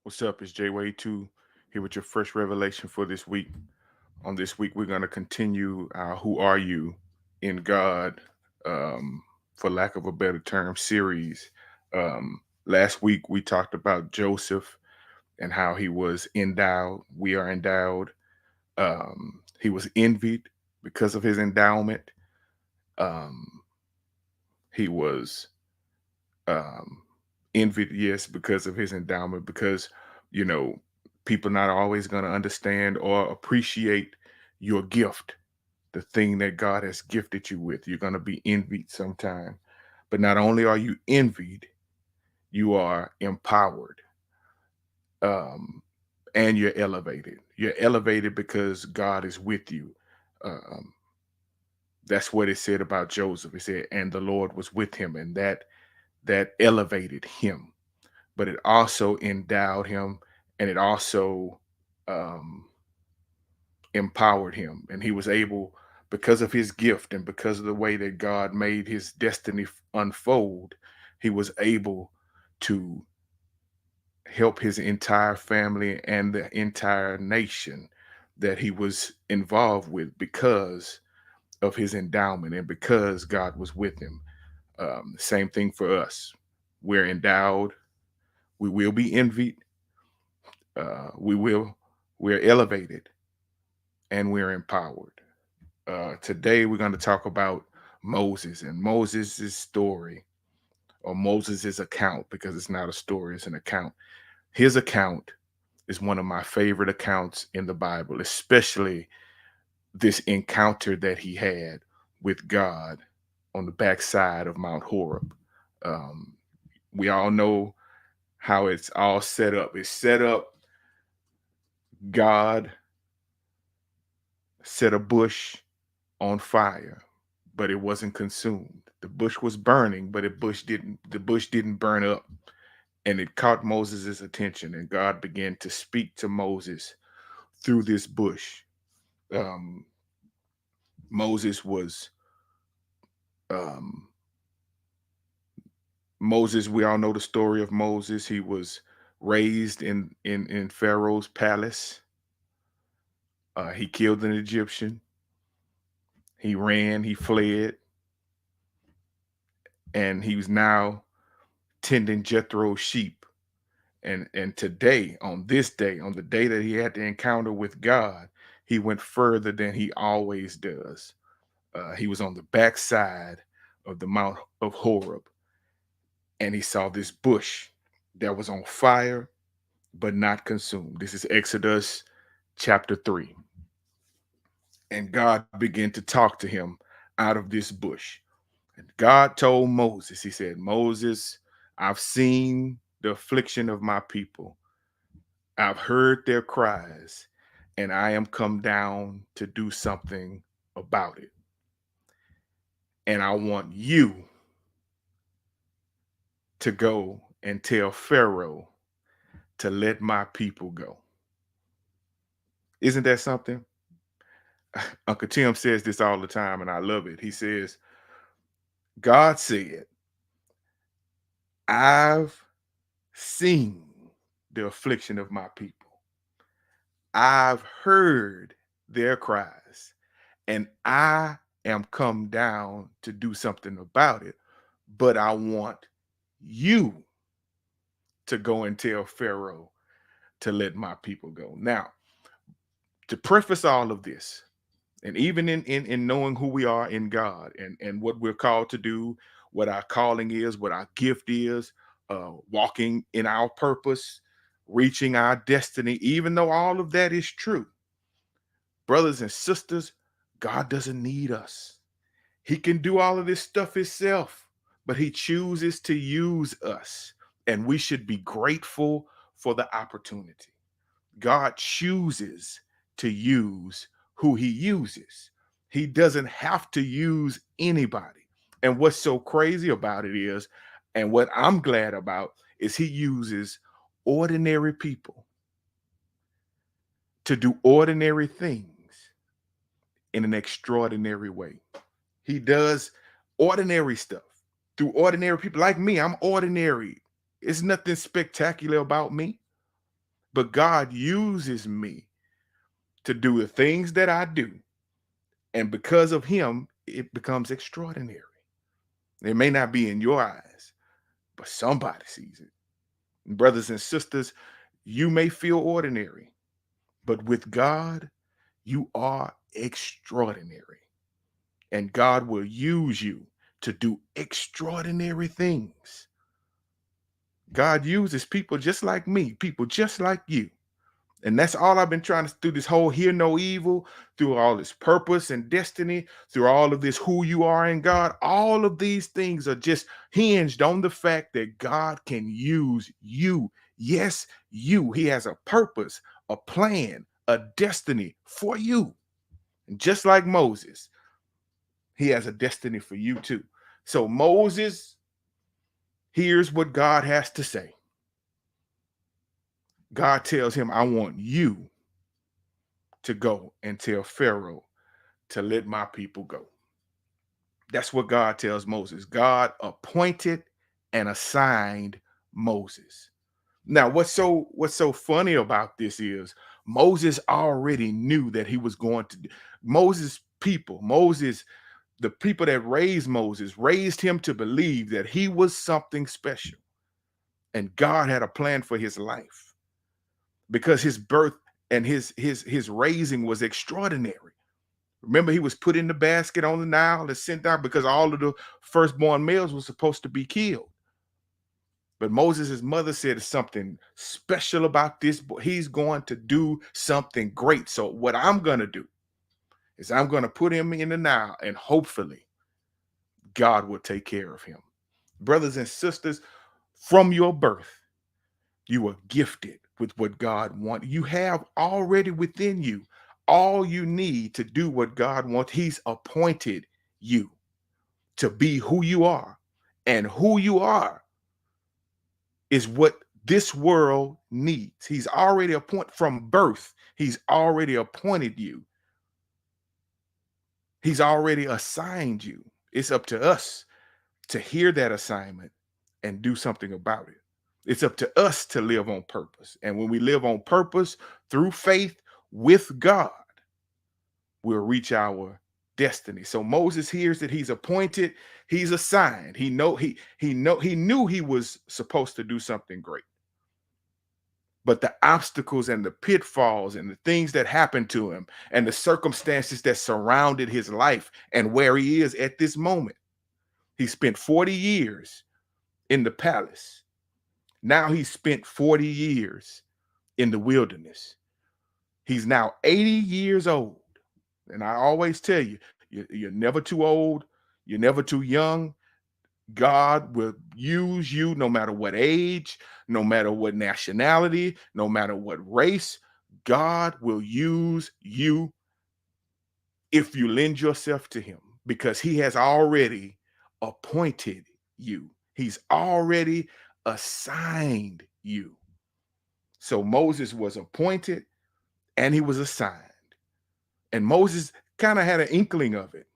What's up? It's J-Way 2 here with your fresh revelation for this week. On this week, we're going to continue our Who Are You in God, for lack of a better term, series. Last week, we talked about Joseph and how he was endowed. We are endowed. He was envied because of his endowment. Um, he was um, envied, yes, because of his endowment, because, you know, people not always going to understand or appreciate your gift, the thing that God has gifted you with. You're going to be envied sometime. But not only are you envied, you are empowered, um, and you're elevated. You're elevated because God is with you. Um, that's what it said about Joseph. It said, and the Lord was with him, and that elevated him, but it also endowed him, and it also um, empowered him. And he was able, because of his gift and because of the way that God made his destiny unfold, he was able to help his entire family and the entire nation that he was involved with because of his endowment and because God was with him. Same thing for us. We're endowed, we will be envied, we're elevated, and we're empowered. Today we're going to talk about Moses and Moses' story, or Moses' account, because it's not a story, it's an account. His account is one of my favorite accounts in the Bible, especially this encounter that he had with God on the backside of Mount Horeb. Um, we all know how it's all set up. It's set up. God set a bush on fire, but it wasn't consumed. The bush was burning, but the bush didn't burn up. And it caught Moses' attention, and God began to speak to Moses through this bush. Um, Moses was um, Moses. We all know the story of Moses. He was raised in Pharaoh's palace. He killed an Egyptian. He ran. He fled, and he was now tending Jethro's sheep. And today, on this day, on the day that he had the encounter with God, he went further than he always does. He was on the backside of the Mount of Horeb, and he saw this bush that was on fire but not consumed. This is Exodus chapter 3. And God began to talk to him out of this bush. And God told Moses, he said, Moses, I've seen the affliction of my people. I've heard their cries, and I am come down to do something about it. And I want you to go and tell Pharaoh to let my people go. Isn't that something? Uncle Tim says this all the time, and I love it. He says, God said, I've seen the affliction of my people. I've heard their cries, and I am come down to do something about it. But I want you to go and tell Pharaoh to let my people go. Now, to preface all of this, and even in knowing who we are in God and what we're called to do, what our calling is, what our gift is, walking in our purpose, reaching our destiny, even though all of that is true, brothers and sisters, God doesn't need us. He can do all of this stuff himself, but he chooses to use us, and we should be grateful for the opportunity. God chooses to use who he uses. He doesn't have to use anybody. And what's so crazy about it is, and what I'm glad about, is he uses ordinary people to do ordinary things in an extraordinary way. He does ordinary stuff through ordinary people like me. I'm ordinary. It's nothing spectacular about me. but God uses me to do the things that I do. And because of him, it becomes extraordinary. It may not be in your eyes, but somebody sees it. Brothers and sisters, you may feel ordinary, but with God, you are extraordinary. And God will use you to do extraordinary things. God uses people just like me, people just like you. And that's all I've been trying to do this whole hear no evil, through all this purpose and destiny, through all of this who you are in God. All of these things are just hinged on the fact that God can use you. Yes, you. He has a purpose, a plan, a destiny for you. And just like Moses, he has a destiny for you too. So Moses hears what God has to say. God tells him, I want you to go and tell Pharaoh to let my people go. That's what God tells Moses. God appointed and assigned Moses. Now, what's so funny about this is Moses already knew that he was going to Moses, the people that raised Moses, raised him to believe that he was something special. And God had a plan for his life because his birth and his raising was extraordinary. Remember, he was put in the basket on the Nile and sent out because all of the firstborn males were supposed to be killed. But Moses' mother said something special about this boy. He's going to do something great. So what I'm going to do is I'm going to put him in the Nile, and hopefully God will take care of him. Brothers and sisters, from your birth, you are gifted with what God wants. You have already within you all you need to do what God wants. He's appointed you to be who you are. And who you are is what this world needs. He's already appointed from birth. He's already appointed you. He's already assigned you. It's up to us to hear that assignment and do something about it. It's up to us to live on purpose. And when we live on purpose through faith with God, we'll reach our destiny. So Moses hears that he's appointed, he's assigned. He knew he was supposed to do something great. But the obstacles and the pitfalls and the things that happened to him and the circumstances that surrounded his life and where he is at this moment. He spent 40 years in the palace. Now he's spent 40 years in the wilderness. He's now 80 years old. And I always tell you, you're never too old. You're never too young. God will use you no matter what age, no matter what nationality, no matter what race. God will use you if you lend yourself to him, because he has already appointed you. He's already assigned you. So Moses was appointed and he was assigned. And Moses kind of had an inkling of it.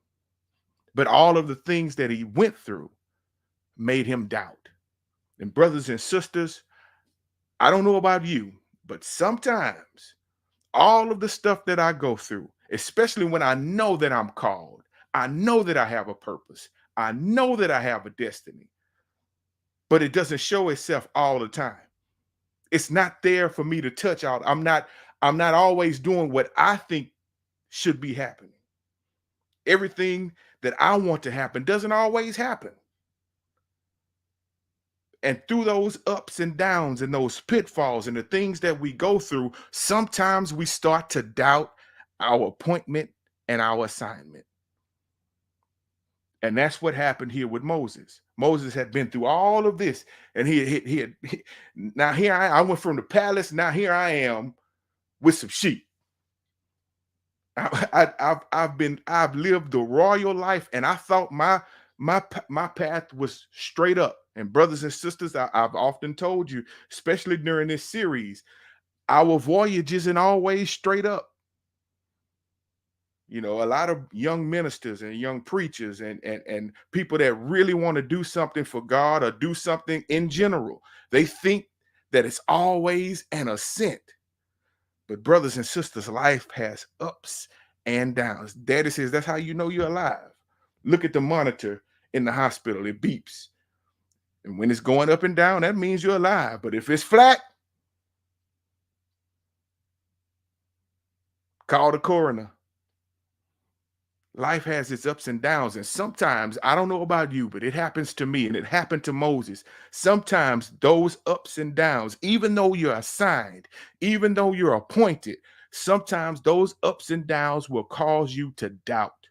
But all of the things that he went through made him doubt. And brothers and sisters, I don't know about you, but sometimes all of the stuff that I go through, especially when I know that I'm called, I know that I have a purpose, I know that I have a destiny, but it doesn't show itself all the time. It's not there for me to touch out. I'm not always doing what I think should be happening. Everything that I want to happen doesn't always happen. And through those ups and downs and those pitfalls and the things that we go through, sometimes we start to doubt our appointment and our assignment. And that's what happened here with Moses. Moses had been through all of this, and now here I went from the palace. Now here I am with some sheep. I've lived the royal life, and I thought my path was straight up. And brothers and sisters, I've often told you, especially during this series, our voyage isn't always straight up. You know, a lot of young ministers and young preachers and people that really want to do something for God or do something in general, they think that it's always an ascent. But brothers and sisters, life has ups and downs. Daddy says that's how you know you're alive. Look at the monitor in the hospital, it beeps. And when it's going up and down, that means you're alive. But if it's flat, call the coroner. Life has its ups and downs. And sometimes, I don't know about you, but it happens to me and it happened to Moses. Sometimes those ups and downs, even though you're assigned, even though you're appointed, sometimes those ups and downs will cause you to doubt.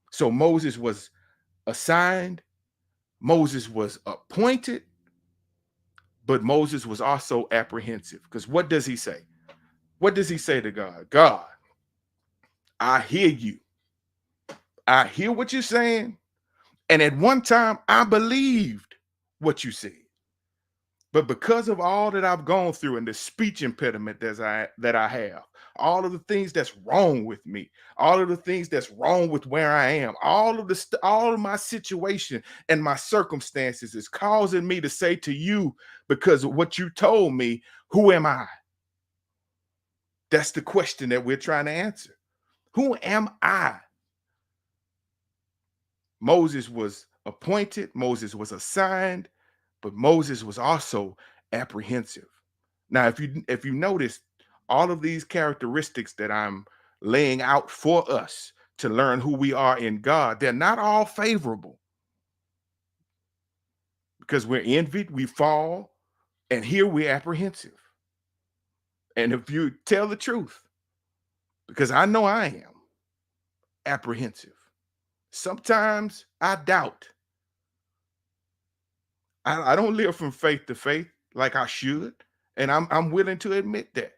So Moses was assigned, Moses was appointed, but Moses was also apprehensive. Because what does he say? What does he say to God? God, I hear you. I hear what you're saying. And at one time, I believed what you said. But because of all that I've gone through and the speech impediment that I have, all of the things that's wrong with me, all of the things that's wrong with where I am, all of my situation and my circumstances is causing me to say to you, because of what you told me, who am I? That's the question that we're trying to answer. Who am I? Moses was appointed, Moses was assigned, but Moses was also apprehensive. Now, if you notice, all of these characteristics that I'm laying out for us to learn who we are in God, they're not all favorable, because we're envied, we fall, and here we're apprehensive. And if you tell the truth, because I know I am apprehensive, sometimes I doubt. I don't live from faith to faith like I should, and I'm willing to admit that.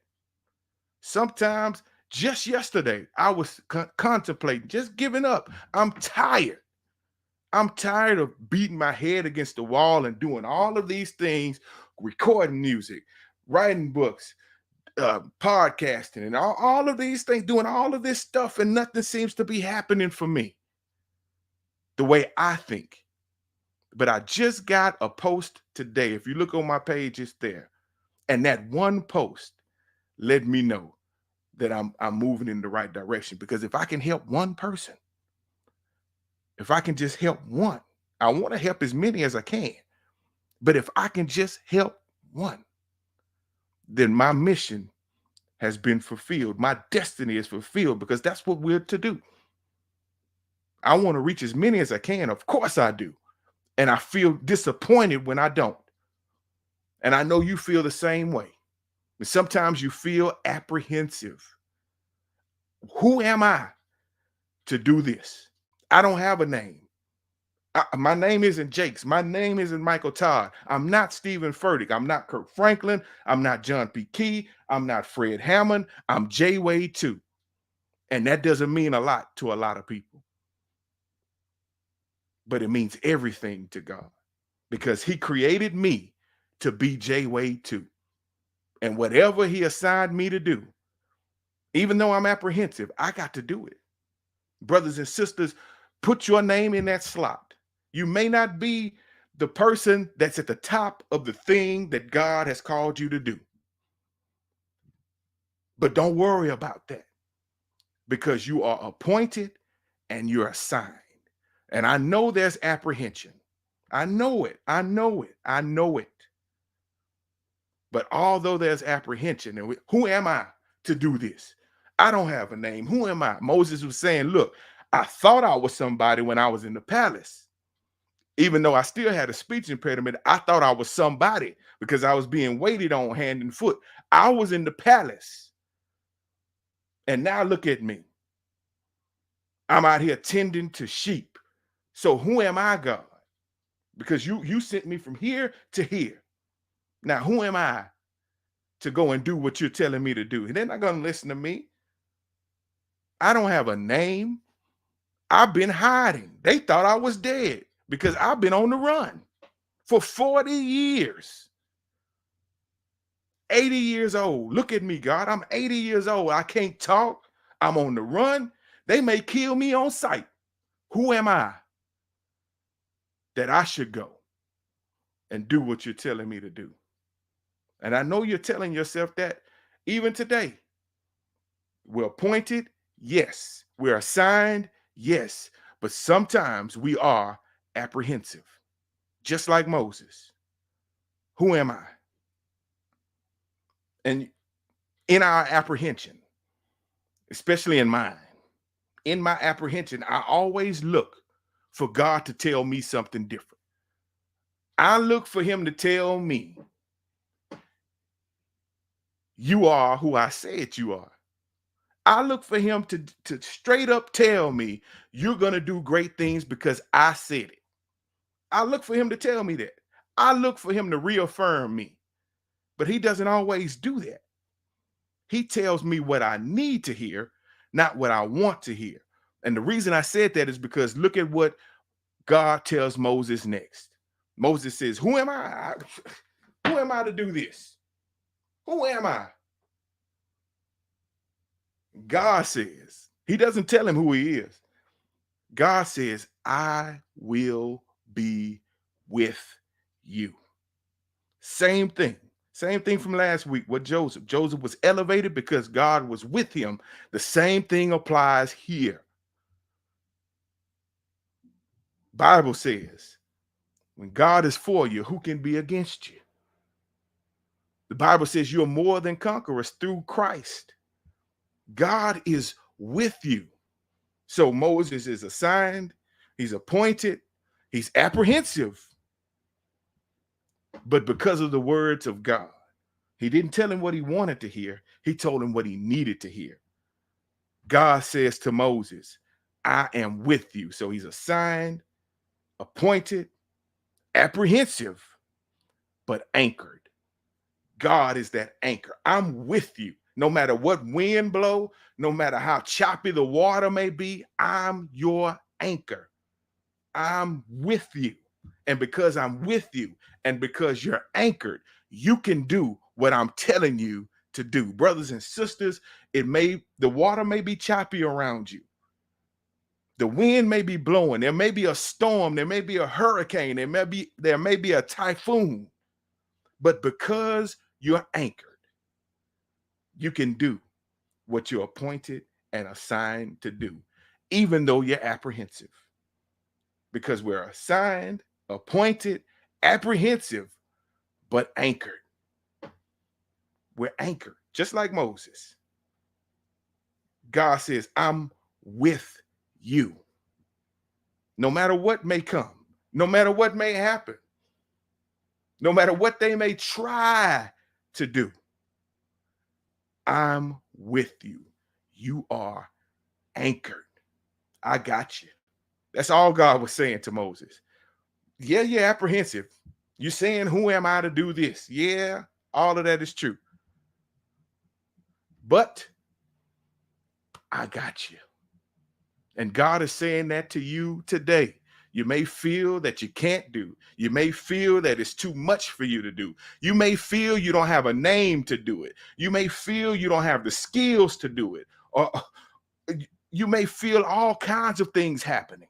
Sometimes, just yesterday, I was contemplating just giving up. I'm tired. I'm tired of beating my head against the wall and doing all of these things, recording music, writing books, podcasting, and all of these things, doing all of this stuff, and nothing seems to be happening for me the way I think. But I just got a post today. If you look on my page, it's there. And that one post let me know that I'm moving in the right direction. Because if I can help one person, if I can just help one, I want to help as many as I can. But if I can just help one, then my mission has been fulfilled. My destiny is fulfilled, because that's what we're to do. I want to reach as many as I can. Of course I do. And I feel disappointed when I don't. And I know you feel the same way. And sometimes you feel apprehensive. Who am I to do this? I don't have a name. My name isn't Jakes. My name isn't Michael Todd. I'm not Stephen Furtick. I'm not Kirk Franklin. I'm not John P. Key. I'm not Fred Hammond. I'm J. Wade too. And that doesn't mean a lot to a lot of people. But it means everything to God, because he created me to be J. Wade too. And whatever he assigned me to do, even though I'm apprehensive, I got to do it. Brothers and sisters, put your name in that slot. You may not be the person that's at the top of the thing that God has called you to do, but don't worry about that, because you are appointed and you're assigned. And I know there's apprehension. I know it. I know it. I know it. But although there's apprehension, and who am I to do this? I don't have a name. Who am I? Moses was saying, look, I thought I was somebody when I was in the palace. Even though I still had a speech impediment, I thought I was somebody because I was being waited on hand and foot. I was in the palace. And now look at me. I'm out here tending to sheep. So who am I, God? Because you sent me from here to here. Now, who am I to go and do what you're telling me to do? And they're not going to listen to me. I don't have a name. I've been hiding. They thought I was dead because I've been on the run for 40 years. 80 years old. Look at me, God. I'm 80 years old. I can't talk. I'm on the run. They may kill me on sight. Who am I that I should go and do what you're telling me to do? And I know you're telling yourself that, Even today, we're appointed, yes. We're assigned, yes. But sometimes we are apprehensive, just like Moses. Who am I? And in our apprehension, especially in my apprehension, I always look for God to tell me something different. I look for him to tell me, you are who I said you are. I look for him to straight up tell me, you're going to do great things because I said it. I look for him to tell me that. I look for him to reaffirm me. But he doesn't always do that. He tells me what I need to hear, not what I want to hear. And the reason I said that is because look at what God tells Moses next. Moses says, who am I? Who am I to do this? Who am I? God says, he doesn't tell him who he is. God says, I will be with you. Same thing. Same thing from last week with Joseph. Joseph was elevated because God was with him. The same thing applies here. Bible says, when God is for you, who can be against you? The Bible says you're more than conquerors through Christ. God is with you. So Moses is assigned, he's appointed, he's apprehensive. But because of the words of God, he didn't tell him what he wanted to hear. He told him what he needed to hear. God says to Moses, I am with you. So he's assigned, appointed, apprehensive, but anchored. God is that anchor. I'm with you. No matter what wind blow, no matter how choppy the water may be, I'm your anchor. I'm with you. And because I'm with you and because you're anchored, you can do what I'm telling you to do. Brothers and sisters, the water may be choppy around you. The wind may be blowing. There may be a storm. There may be a hurricane. There may be a typhoon. But because you're anchored, you can do what you're appointed and assigned to do, even though you're apprehensive. Because we're assigned, appointed, apprehensive, but anchored. We're anchored, just like Moses. God says, I'm with you. No matter what may come, no matter what may happen, no matter what they may try to do, I'm with you. You are anchored. I got you. That's all God was saying to Moses. Yeah, you're apprehensive. You're saying, who am I to do this? Yeah, all of that is true. But I got you. And God is saying that to you today. You may feel that you can't do. You may feel that it's too much for you to do. You may feel you don't have a name to do it. You may feel you don't have the skills to do it. Or you may feel all kinds of things happening.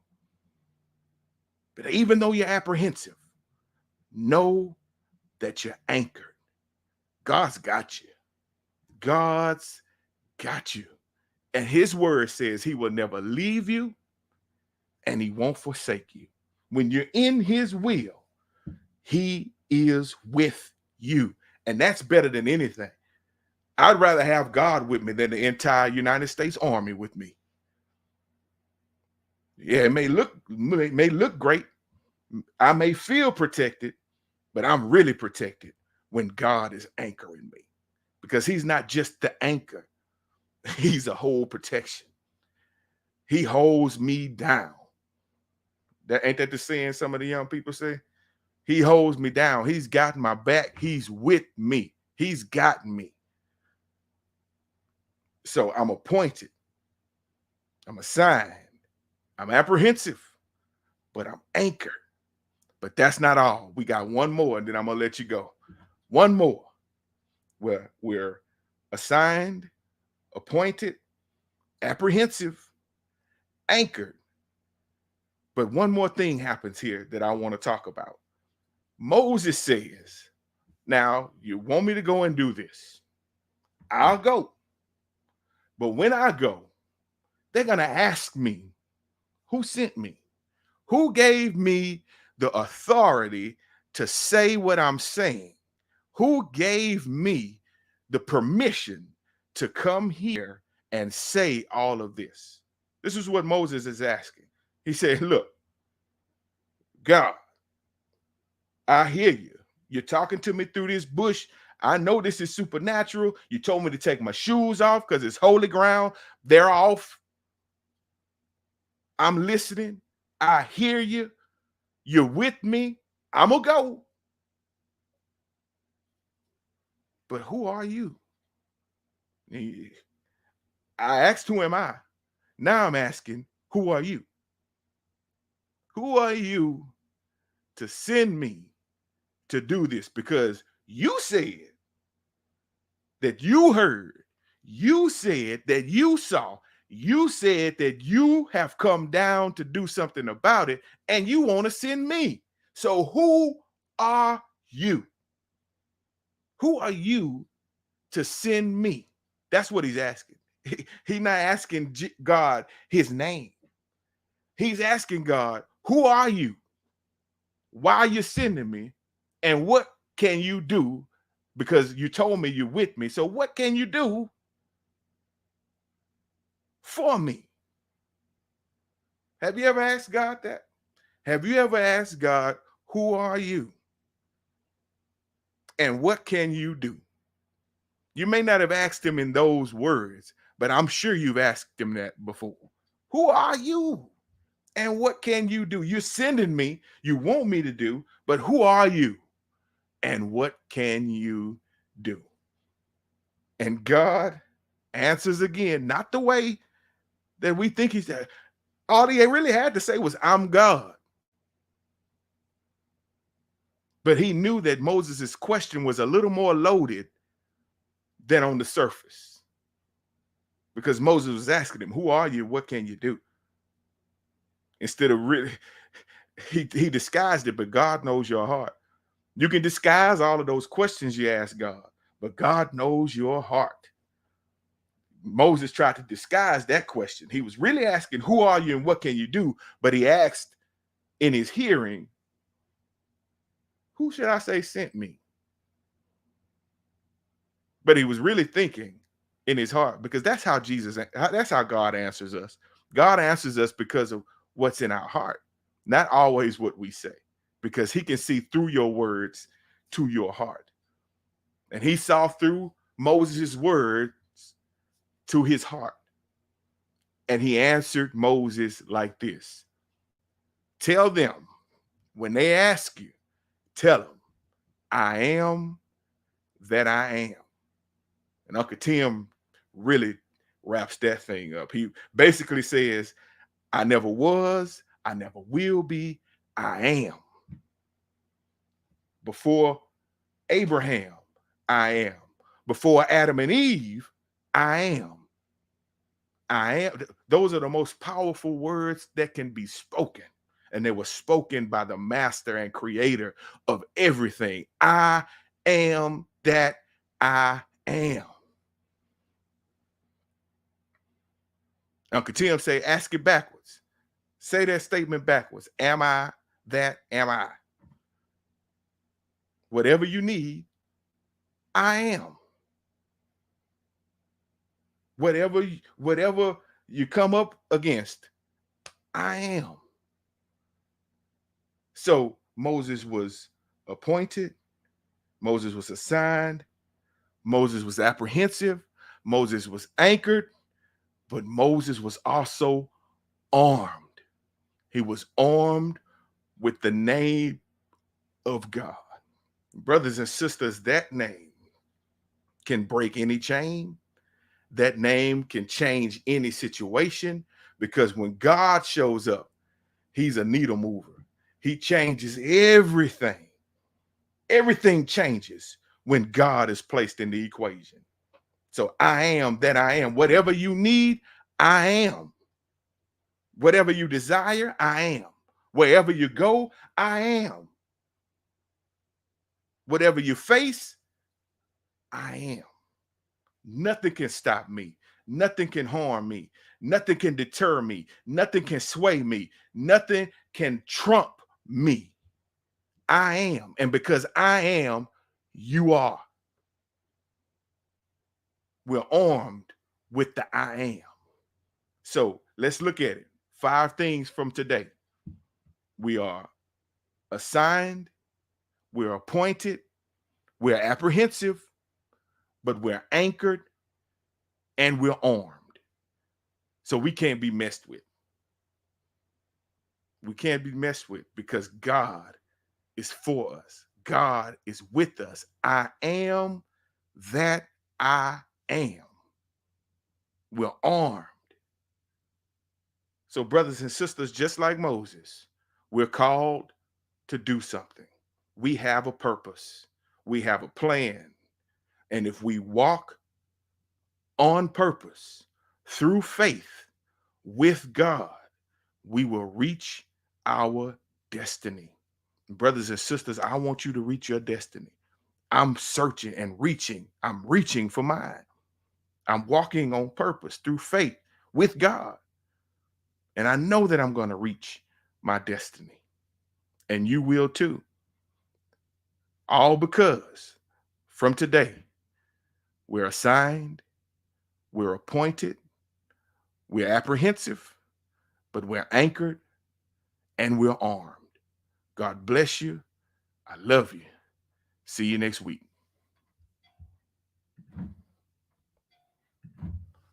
But even though you're apprehensive, know that you're anchored. God's got you. God's got you. And his word says he will never leave you and he won't forsake you. When you're in his will, he is with you. And that's better than anything. I'd rather have God with me than the entire United States Army with me. Yeah, it may look great. I may feel protected, but I'm really protected when God is anchoring me. Because he's not just the anchor. He's a whole protection. He holds me down. Ain't that the saying some of the young people say? He holds me down. He's got my back. He's with me. He's got me. So I'm appointed. I'm assigned. I'm apprehensive, but I'm anchored. But that's not all. We got one more, and then I'm going to let you go. One more. Where we're assigned, appointed, apprehensive, anchored. But one more thing happens here that I want to talk about. Moses says, now, you want me to go and do this. I'll go. But when I go, they're going to ask me, who sent me? Who gave me the authority to say what I'm saying? Who gave me the permission to come here and say all of this? This is what Moses is asking. He said, look, God, I hear you. You're talking to me through this bush. I know this is supernatural. You told me to take my shoes off because it's holy ground. They're off. I'm listening. I hear you. You're with me. I'm going to go. But who are you? I asked, who am I? Now I'm asking, who are you? Who are you to send me to do this? Because you said that you heard, you said that you saw, you said that you have come down to do something about it, and you want to send me. So who are you? Who are you to send me? That's what he's asking. He's not asking God his name. He's asking God, who are you? Why are you sending me? And what can you do? Because you told me you're with me. So what can you do for me? Have you ever asked God that? Have you ever asked God, who are you? And what can you do? You may not have asked him in those words, but I'm sure you've asked him that before. Who are you? And what can you do? You're sending me, you want me to do, but who are you? And what can you do? And God answers again, not the way that we think he's there. All he really had to say was, I'm God. But he knew that Moses' question was a little more loaded than on the surface. Because Moses was asking him, who are you? What can you do? Instead of really, he disguised it, but God knows your heart. You can disguise all of those questions you ask God, but God knows your heart. Moses tried to disguise that question. He was really asking, who are you and what can you do? But he asked in his hearing, who should I say sent me? But he was really thinking in his heart, because that's how God answers us. God answers us because of what's in our heart, not always what we say, because he can see through your words to your heart. And he saw through Moses' words to his heart. And he answered Moses like this: tell them, when they ask you, tell them, I am that I am. And Uncle Tim really wraps that thing up. He basically says, I never was, I never will be, I am. Before Abraham, I am. Before Adam and Eve, I am. I am. Those are the most powerful words that can be spoken. And they were spoken by the master and creator of everything. I am that I am. Uncle Tim say, ask it backwards. Say that statement backwards. Am I that am I? Whatever you need, I am. Whatever you come up against, I am. So Moses was appointed, Moses was assigned, Moses was apprehensive, Moses was anchored, but Moses was also armed. He was armed with the name of God. Brothers and sisters, that name can break any chain. That name can change any situation, because when God shows up, he's a needle mover. He changes everything. Everything changes when God is placed in the equation. So I am that I am. Whatever you need, I am. Whatever you desire, I am. Wherever you go, I am. Whatever you face, I am. Nothing can stop me. Nothing can harm me. Nothing can deter me. Nothing can sway me. Nothing can trump me. I am. And because I am, you are. We're armed with the I am. So let's look at it. 5 things from today. We are assigned, we're appointed, we're apprehensive, but we're anchored and we're armed. So we can't be messed with. We can't be messed with because God is for us. God is with us. I am that I am. We're armed. So, brothers and sisters, just like Moses, we're called to do something. We have a purpose, we have a plan. And if we walk on purpose through faith with God, we will reach our destiny. Brothers and sisters, I want you to reach your destiny. I'm searching and reaching. I'm reaching for mine. I'm walking on purpose through faith with God. And I know that I'm going to reach my destiny. And you will too. All because from today, we're assigned, we're appointed, we're apprehensive, but we're anchored and we're armed. God bless you. I love you. See you next week.